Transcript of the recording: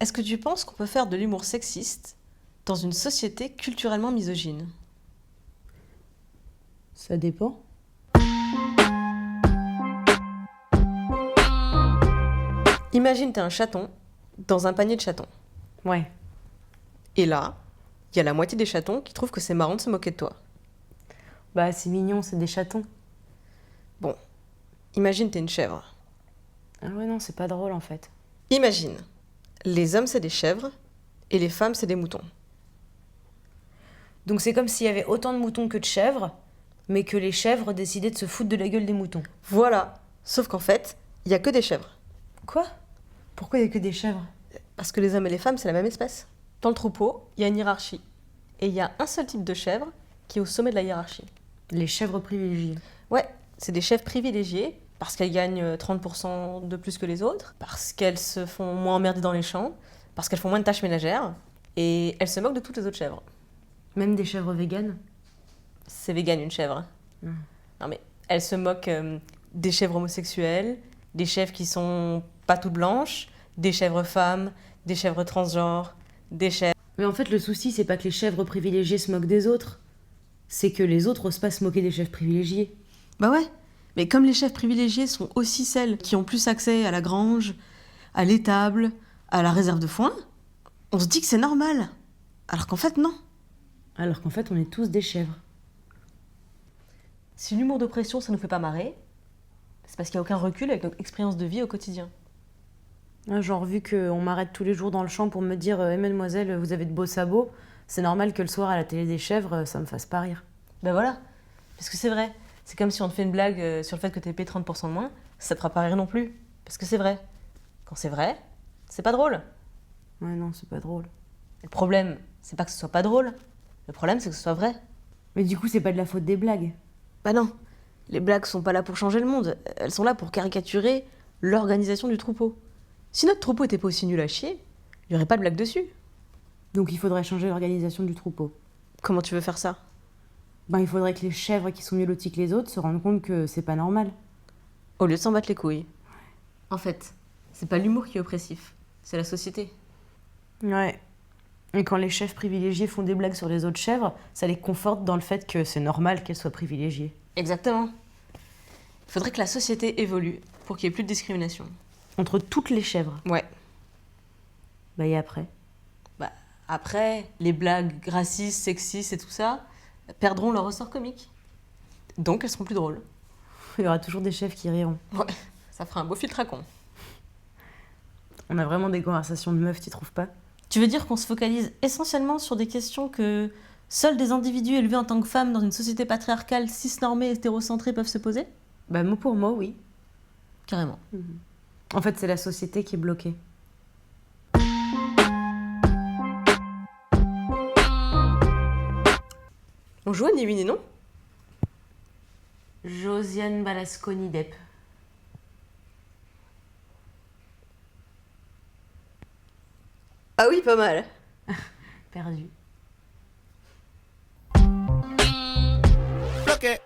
Est-ce que tu penses qu'on peut faire de l'humour sexiste dans une société culturellement misogyne? Ça dépend. Imagine t'es un chaton dans un panier de chatons. Ouais. Et là, il y a la moitié des chatons qui trouvent que c'est marrant de se moquer de toi. Bah, c'est mignon, c'est des chatons. Bon, imagine t'es une chèvre. Ah ouais, non, c'est pas drôle en fait. Imagine, les hommes c'est des chèvres et les femmes c'est des moutons. Donc c'est comme s'il y avait autant de moutons que de chèvres, mais que les chèvres décidaient de se foutre de la gueule des moutons. Voilà, sauf qu'en fait, il y a que des chèvres. Quoi? Pourquoi il y a que des chèvres? Parce que les hommes et les femmes c'est la même espèce. Dans le troupeau, il y a une hiérarchie. Et il y a un seul type de chèvre qui est au sommet de la hiérarchie. Les chèvres privilégiées. Ouais, c'est des chèvres privilégiées parce qu'elles gagnent 30% de plus que les autres, parce qu'elles se font moins emmerder dans les champs, parce qu'elles font moins de tâches ménagères, et elles se moquent de toutes les autres chèvres. Même des chèvres véganes? C'est vegan une chèvre. Non mais elles se moquent des chèvres homosexuelles, des chèvres qui sont pas toutes blanches, des chèvres femmes, des chèvres transgenres, des chèvres... Mais en fait, le souci, c'est pas que les chèvres privilégiées se moquent des autres. C'est que les autres osent pas se moquer des chèvres privilégiées. Bah ouais, mais comme les chèvres privilégiées sont aussi celles qui ont plus accès à la grange, à l'étable, à la réserve de foin, on se dit que c'est normal. Alors qu'en fait, non. Alors qu'en fait, on est tous des chèvres. Si l'humour d'oppression, ça nous fait pas marrer, c'est parce qu'il n'y a aucun recul avec notre expérience de vie au quotidien. Ah, genre, vu qu'on m'arrête tous les jours dans le champ pour me dire Eh mademoiselle, vous avez de beaux sabots, c'est normal que le soir à la télé des chèvres, ça me fasse pas rire. Ben voilà, parce que c'est vrai. C'est comme si on te fait une blague sur le fait que t'es payé 30% de moins, ça te fera pas rire non plus. Parce que c'est vrai. Quand c'est vrai, c'est pas drôle. Ouais, non, c'est pas drôle. Le problème, c'est pas que ce soit pas drôle. Le problème, c'est que ce soit vrai. Mais du coup, c'est pas de la faute des blagues. Bah non, les blagues sont pas là pour changer le monde. Elles sont là pour caricaturer l'organisation du troupeau. Si notre troupeau était pas aussi nul à chier, il y aurait pas de blague dessus. Donc il faudrait changer l'organisation du troupeau. Comment tu veux faire ça? Ben, il faudrait que les chèvres qui sont mieux loties que les autres se rendent compte que c'est pas normal. Au lieu de s'en battre les couilles. En fait, c'est pas l'humour qui est oppressif, c'est la société. Ouais. Et quand les chèvres privilégiés font des blagues sur les autres chèvres, ça les conforte dans le fait que c'est normal qu'elles soient privilégiées. Exactement. Il faudrait que la société évolue pour qu'il y ait plus de discrimination. Entre toutes les chèvres. Ouais. Bah et après? Bah, après, les blagues racistes, sexistes et tout ça perdront leur ressort comique. Donc elles seront plus drôles. Il y aura toujours des chèvres qui riront. Ouais, ça fera un beau filtre à con. On a vraiment des conversations de meufs, tu trouves pas? Tu veux dire qu'on se focalise essentiellement sur des questions que seuls des individus élevés en tant que femmes dans une société patriarcale, cisnormée, hétérocentrée peuvent se poser? Bah mot pour mot, oui. Carrément. En fait, c'est la société qui est bloquée. On joue à ni oui ni non? Josiane Balasconi Depp. Ah oui, pas mal. Perdu. Bloqué.